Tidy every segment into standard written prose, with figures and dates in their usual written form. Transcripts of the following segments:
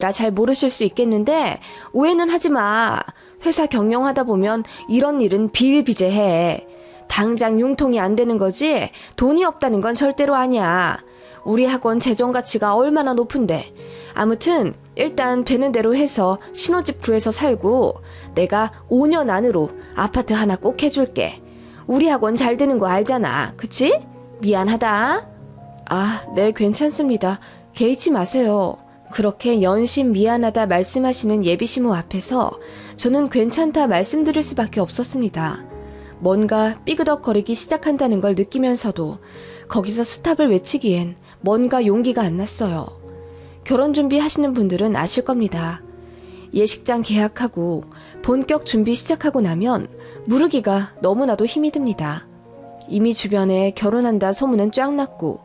라 잘 모르실 수 있겠는데 오해는 하지 마. 회사 경영하다 보면 이런 일은 비일비재해. 당장 융통이 안 되는 거지 돈이 없다는 건 절대로 아니야. 우리 학원 재정 가치가 얼마나 높은데. 아무튼 일단 되는 대로 해서 신혼집 구해서 살고 내가 5년 안으로 아파트 하나 꼭 해줄게. 우리 학원 잘 되는 거 알잖아. 그치? 미안하다. 아, 네, 괜찮습니다. 개의치 마세요. 그렇게 연신 미안하다 말씀하시는 예비시모 앞에서 저는 괜찮다 말씀드릴 수밖에 없었습니다. 뭔가 삐그덕거리기 시작한다는 걸 느끼면서도 거기서 스탑을 외치기엔 뭔가 용기가 안 났어요. 결혼 준비하시는 분들은 아실 겁니다. 예식장 계약하고 본격 준비 시작하고 나면 무르기가 너무나도 힘이 듭니다. 이미 주변에 결혼한다 소문은 쫙 났고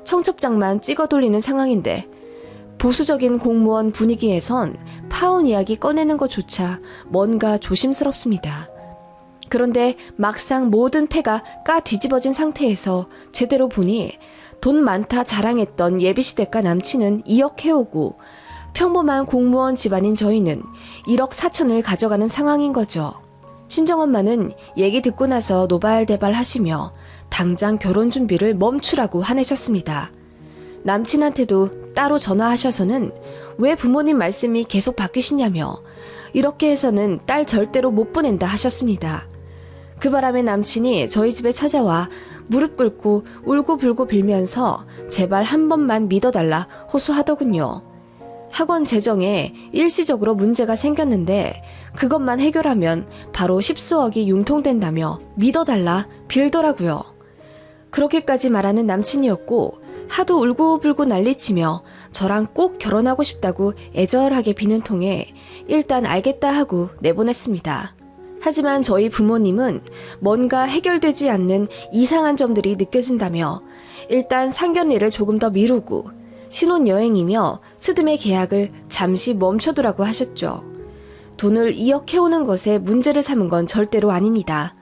청첩장만 찍어 돌리는 상황인데 보수적인 공무원 분위기에선 파혼 이야기 꺼내는 것조차 뭔가 조심스럽습니다. 그런데 막상 모든 패가 까 뒤집어진 상태에서 제대로 보니 돈 많다 자랑했던 예비시댁과 남친은 2억 해오고 평범한 공무원 집안인 저희는 1억 4천을 가져가는 상황인 거죠. 친정엄마는 얘기 듣고 나서 노발대발 하시며 당장 결혼 준비를 멈추라고 화내셨습니다. 남친한테도 따로 전화하셔서는 왜 부모님 말씀이 계속 바뀌시냐며 이렇게 해서는 딸 절대로 못 보낸다 하셨습니다. 그 바람에 남친이 저희 집에 찾아와 무릎 꿇고 울고불고 빌면서 제발 한 번만 믿어달라 호소하더군요. 학원 재정에 일시적으로 문제가 생겼는데 그것만 해결하면 바로 10수억이 융통된다며 믿어달라 빌더라고요. 그렇게까지 말하는 남친이었고 하도 울고불고 난리치며 저랑 꼭 결혼하고 싶다고 애절하게 비는 통에 일단 알겠다 하고 내보냈습니다. 하지만 저희 부모님은 뭔가 해결되지 않는 이상한 점들이 느껴진다며 일단 상견례를 조금 더 미루고 신혼여행이며 스드메 계약을 잠시 멈춰두라고 하셨죠. 돈을 2억 해오는 것에 문제를 삼은 건 절대로 아닙니다.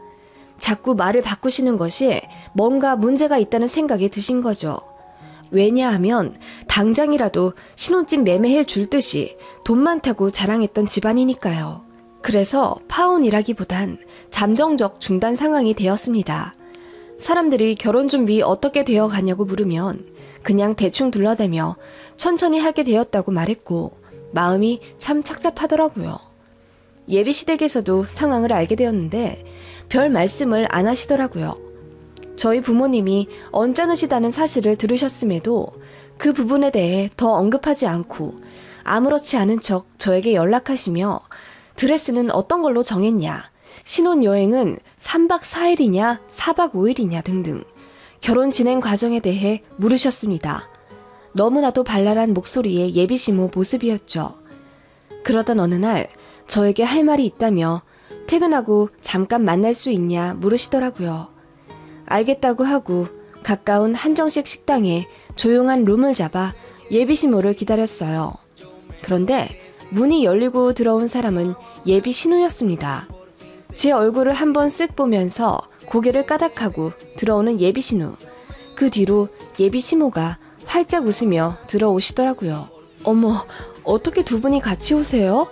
자꾸 말을 바꾸시는 것이 뭔가 문제가 있다는 생각이 드신 거죠. 왜냐하면 당장이라도 신혼집 매매해 줄 듯이 돈 많다고 자랑했던 집안이니까요. 그래서 파혼이라기보단 잠정적 중단 상황이 되었습니다. 사람들이 결혼 준비 어떻게 되어 가냐고 물으면 그냥 대충 둘러대며 천천히 하게 되었다고 말했고 마음이 참 착잡하더라고요. 예비시댁에서도 상황을 알게 되었는데 별 말씀을 안 하시더라고요. 저희 부모님이 언짢으시다는 사실을 들으셨음에도 그 부분에 대해 더 언급하지 않고 아무렇지 않은 척 저에게 연락하시며 드레스는 어떤 걸로 정했냐, 신혼여행은 3박 4일이냐 4박 5일이냐 등등 결혼 진행 과정에 대해 물으셨습니다. 너무나도 발랄한 목소리의 예비시모 모습이었죠. 그러던 어느 날 저에게 할 말이 있다며 퇴근하고 잠깐 만날 수 있냐 물으시더라고요. 알겠다고 하고 가까운 한정식 식당에 조용한 룸을 잡아 예비시모를 기다렸어요. 그런데 문이 열리고 들어온 사람은 예비신우였습니다. 제 얼굴을 한번 쓱 보면서 고개를 까닥하고 들어오는 예비신우. 그 뒤로 예비시모가 활짝 웃으며 들어오시더라고요. 어머, 어떻게 두 분이 같이 오세요?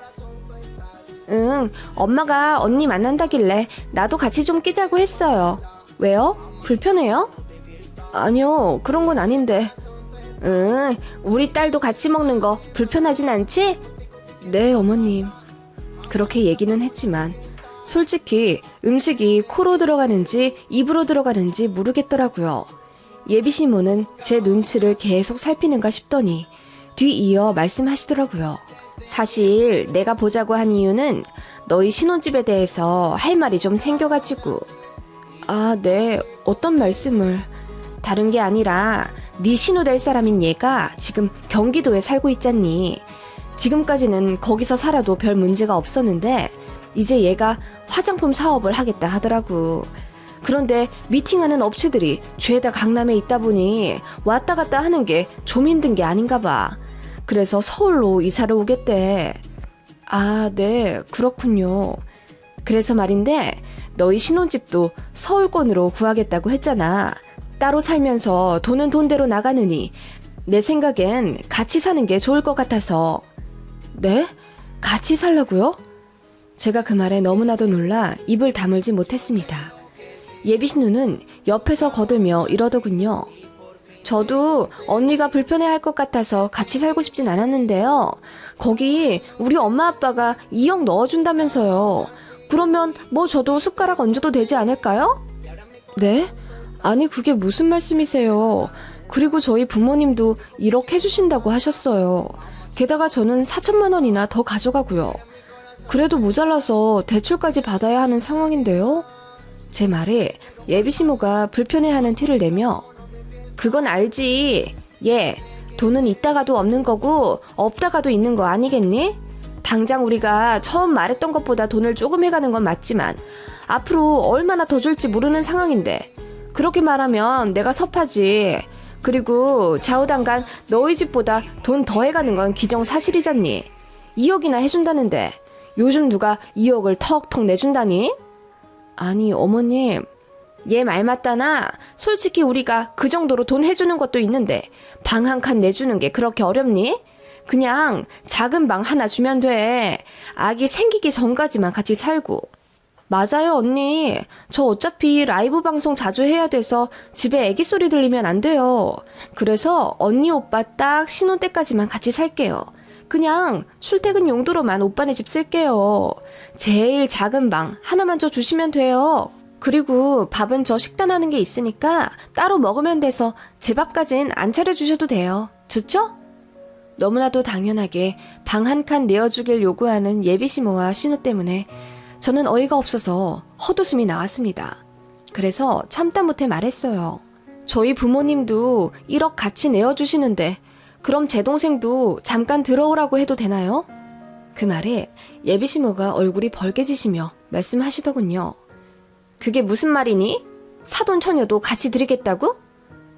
응, 엄마가 언니 만난다길래 나도 같이 좀 끼자고 했어요. 왜요? 불편해요? 아니요, 그런 건 아닌데. 응, 우리 딸도 같이 먹는 거 불편하진 않지? 네, 어머님. 그렇게 얘기는 했지만 솔직히 음식이 코로 들어가는지 입으로 들어가는지 모르겠더라고요. 예비시모는 제 눈치를 계속 살피는가 싶더니 뒤이어 말씀하시더라고요. 사실 내가 보자고 한 이유는 너희 신혼집에 대해서 할 말이 좀 생겨가지고. 아, 네. 어떤 말씀을? 다른 게 아니라 네 신우 될 사람인 얘가 지금 경기도에 살고 있잖니. 지금까지는 거기서 살아도 별 문제가 없었는데 이제 얘가 화장품 사업을 하겠다 하더라고. 그런데 미팅하는 업체들이 죄다 강남에 있다 보니 왔다 갔다 하는 게 좀 힘든 게 아닌가 봐. 그래서 서울로 이사를 오겠대. 아, 네, 그렇군요. 그래서 말인데 너희 신혼집도 서울권으로 구하겠다고 했잖아. 따로 살면서 돈은 돈대로 나가느니 내 생각엔 같이 사는 게 좋을 것 같아서. 네? 같이 살라고요? 제가 그 말에 너무나도 놀라 입을 다물지 못했습니다. 예비 신우는 옆에서 거들며 이러더군요. 저도 언니가 불편해할 것 같아서 같이 살고 싶진 않았는데요. 거기 우리 엄마 아빠가 2억 넣어준다면서요. 그러면 뭐 저도 숟가락 얹어도 되지 않을까요? 네? 아니 그게 무슨 말씀이세요. 그리고 저희 부모님도 1억 해주신다고 하셨어요. 게다가 저는 4천만 원이나 더 가져가고요. 그래도 모자라서 대출까지 받아야 하는 상황인데요. 제 말에 예비시모가 불편해하는 티를 내며 그건 알지. 얘 돈은 있다가도 없는 거고 없다가도 있는 거 아니겠니? 당장 우리가 처음 말했던 것보다 돈을 조금 해가는 건 맞지만 앞으로 얼마나 더 줄지 모르는 상황인데 그렇게 말하면 내가 섭하지. 그리고 좌우당간 너희 집보다 돈 더 해가는 건 기정사실이잖니. 2억이나 해준다는데 요즘 누가 2억을 턱턱 내준다니? 아니 어머님, 얘 말 맞다나? 솔직히 우리가 그 정도로 돈 해주는 것도 있는데 방 한 칸 내주는 게 그렇게 어렵니? 그냥 작은 방 하나 주면 돼. 아기 생기기 전까지만 같이 살고. 맞아요 언니. 저 어차피 라이브 방송 자주 해야 돼서 집에 애기 소리 들리면 안 돼요. 그래서 언니 오빠 딱 신혼 때까지만 같이 살게요. 그냥 출퇴근 용도로만 오빠네 집 쓸게요. 제일 작은 방 하나만 줘 주시면 돼요. 그리고 밥은 저 식단하는 게 있으니까 따로 먹으면 돼서 제 밥까진 안 차려주셔도 돼요. 좋죠? 너무나도 당연하게 방 한 칸 내어주길 요구하는 예비시모와 신우 때문에 저는 어이가 없어서 헛웃음이 나왔습니다. 그래서 참다 못해 말했어요. 저희 부모님도 1억 같이 내어주시는데 그럼 제 동생도 잠깐 들어오라고 해도 되나요? 그 말에 예비시모가 얼굴이 벌개지시며 말씀하시더군요. 그게 무슨 말이니? 사돈 처녀도 같이 드리겠다고?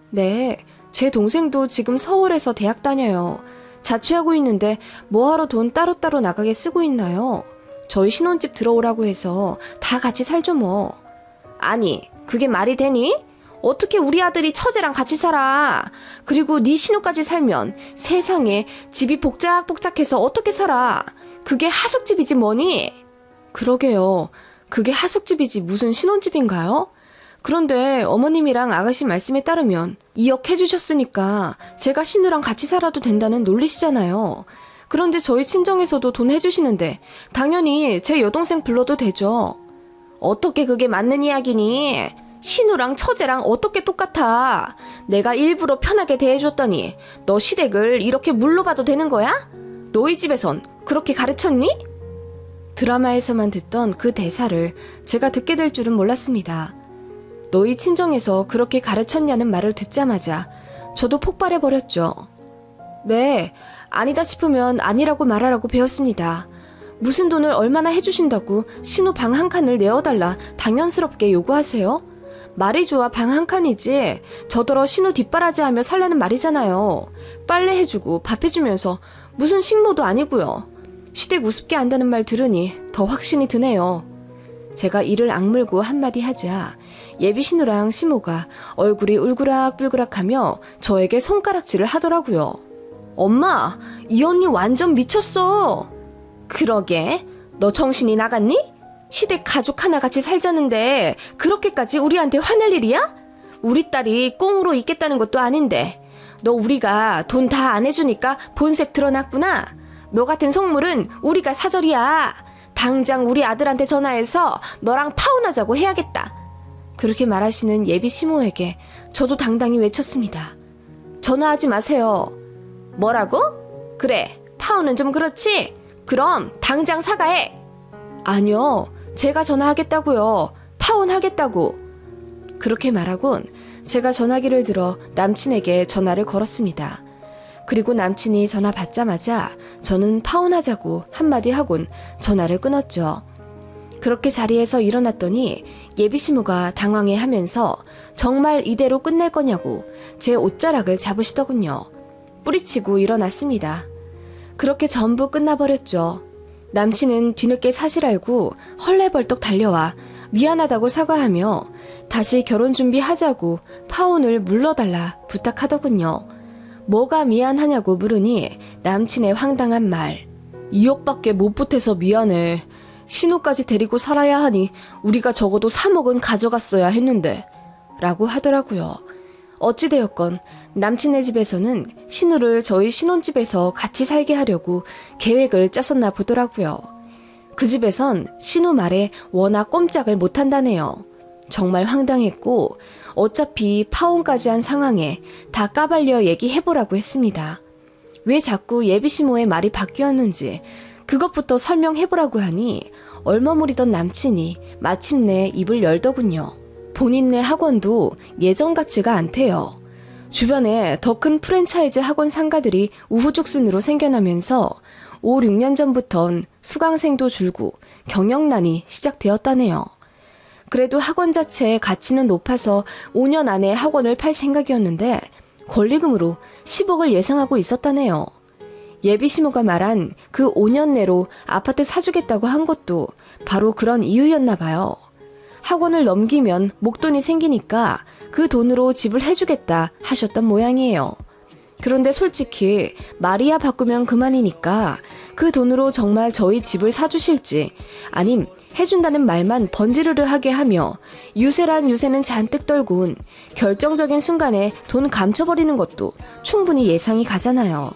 네, 제 동생도 지금 서울에서 대학 다녀요. 자취하고 있는데 뭐하러 돈 따로따로 나가게 쓰고 있나요? 저희 신혼집 들어오라고 해서 다 같이 살죠 뭐. 아니, 그게 말이 되니? 어떻게 우리 아들이 처제랑 같이 살아? 그리고 네 신우까지 살면 세상에 집이 복작복작해서 어떻게 살아? 그게 하숙집이지 뭐니? 그러게요. 그게 하숙집이지 무슨 신혼집인가요? 그런데 어머님이랑 아가씨 말씀에 따르면 2억 해주셨으니까 제가 신우랑 같이 살아도 된다는 논리시잖아요. 그런데 저희 친정에서도 돈 해주시는데 당연히 제 여동생 불러도 되죠. 어떻게 그게 맞는 이야기니? 신우랑 처제랑 어떻게 똑같아? 내가 일부러 편하게 대해줬더니 너 시댁을 이렇게 물로 봐도 되는 거야? 너희 집에선 그렇게 가르쳤니? 드라마에서만 듣던 그 대사를 제가 듣게 될 줄은 몰랐습니다. 너희 친정에서 그렇게 가르쳤냐는 말을 듣자마자 저도 폭발해버렸죠. 네, 아니다 싶으면 아니라고 말하라고 배웠습니다. 무슨 돈을 얼마나 해주신다고 신우 방 한 칸을 내어달라 당연스럽게 요구하세요? 말이 좋아 방 한 칸이지 저더러 신우 뒷바라지하며 살라는 말이잖아요. 빨래 해주고 밥 해주면서 무슨 식모도 아니고요. 시댁 우습게 안다는 말 들으니 더 확신이 드네요. 제가 이를 악물고 한마디 하자 예비신우랑 시모가 얼굴이 울그락불그락하며 저에게 손가락질을 하더라고요. 엄마, 이 언니 완전 미쳤어. 그러게, 너 정신이 나갔니? 시댁 가족 하나같이 살자는데 그렇게까지 우리한테 화낼 일이야? 우리 딸이 꽁으로 있겠다는 것도 아닌데 너 우리가 돈 다 안 해주니까 본색 드러났구나. 너 같은 속물은 우리가 사절이야. 당장 우리 아들한테 전화해서 너랑 파혼하자고 해야겠다. 그렇게 말하시는 예비 시모에게 저도 당당히 외쳤습니다. 전화하지 마세요. 뭐라고? 그래, 파혼은 좀 그렇지? 그럼 당장 사과해. 아니요, 제가 전화하겠다고요. 파혼하겠다고. 그렇게 말하곤 제가 전화기를 들어 남친에게 전화를 걸었습니다. 그리고 남친이 전화 받자마자 저는 파혼하자고 한마디 하곤 전화를 끊었죠. 그렇게 자리에서 일어났더니 예비시모가 당황해하면서 정말 이대로 끝낼 거냐고 제 옷자락을 잡으시더군요. 뿌리치고 일어났습니다. 그렇게 전부 끝나버렸죠. 남친은 뒤늦게 사실 알고 헐레벌떡 달려와 미안하다고 사과하며 다시 결혼 준비하자고 파혼을 물러달라 부탁하더군요. 뭐가 미안하냐고 물으니 남친의 황당한 말. 2억밖에 못 보태서 미안해. 신우까지 데리고 살아야 하니 우리가 적어도 3억은 가져갔어야 했는데 라고 하더라고요. 어찌되었건 남친네 집에서는 신우를 저희 신혼집에서 같이 살게 하려고 계획을 짰었나 보더라고요. 그 집에선 신우 말에 워낙 꼼짝을 못한다네요. 정말 황당했고 어차피 파혼까지 한 상황에 다 까발려 얘기해보라고 했습니다. 왜 자꾸 예비시모의 말이 바뀌었는지 그것부터 설명해보라고 하니 얼머무리던 남친이 마침내 입을 열더군요. 본인네 학원도 예전 같지가 않대요. 주변에 더 큰 프랜차이즈 학원 상가들이 우후죽순으로 생겨나면서 5, 6년 전부턴 수강생도 줄고 경영난이 시작되었다네요. 그래도 학원 자체의 가치는 높아서 5년 안에 학원을 팔 생각이었는데 권리금으로 10억을 예상하고 있었다네요. 예비시모가 말한 그 5년 내로 아파트 사주겠다고 한 것도 바로 그런 이유였나 봐요. 학원을 넘기면 목돈이 생기니까 그 돈으로 집을 해주겠다 하셨던 모양이에요. 그런데 솔직히 말이야 바꾸면 그만이니까 그 돈으로 정말 저희 집을 사주실지 아님 해준다는 말만 번지르르 하게 하며 유세란 유세는 잔뜩 떨군 결정적인 순간에 돈 감춰버리는 것도 충분히 예상이 가잖아요.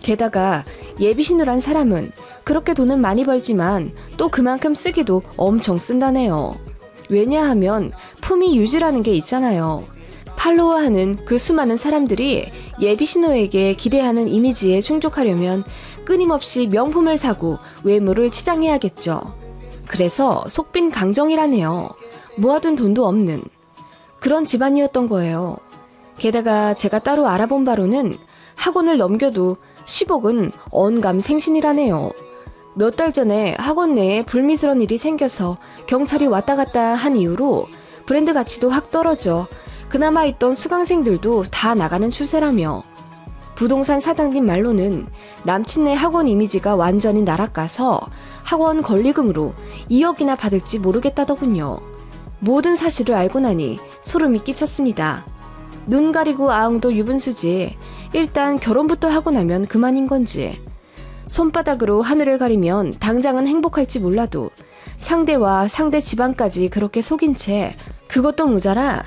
게다가 예비신우란 사람은 그렇게 돈은 많이 벌지만 또 그만큼 쓰기도 엄청 쓴다네요. 왜냐하면 품위 유지라는 게 있잖아요. 팔로워하는 그 수많은 사람들이 예비신우에게 기대하는 이미지에 충족하려면 끊임없이 명품을 사고 외모를 치장해야겠죠. 그래서 속빈 강정이라네요. 모아둔 돈도 없는 그런 집안이었던 거예요. 게다가 제가 따로 알아본 바로는 학원을 넘겨도 10억은 언감생신이라네요. 몇 달 전에 학원 내에 불미스러운 일이 생겨서 경찰이 왔다 갔다 한 이후로 브랜드 가치도 확 떨어져 그나마 있던 수강생들도 다 나가는 추세라며 부동산 사장님 말로는 남친네 학원 이미지가 완전히 날아가서 학원 권리금으로 2억이나 받을지 모르겠다더군요. 모든 사실을 알고 나니 소름이 끼쳤습니다. 눈 가리고 아웅도 유분수지 일단 결혼부터 하고 나면 그만인 건지 손바닥으로 하늘을 가리면 당장은 행복할지 몰라도 상대와 상대 집안까지 그렇게 속인 채 그것도 모자라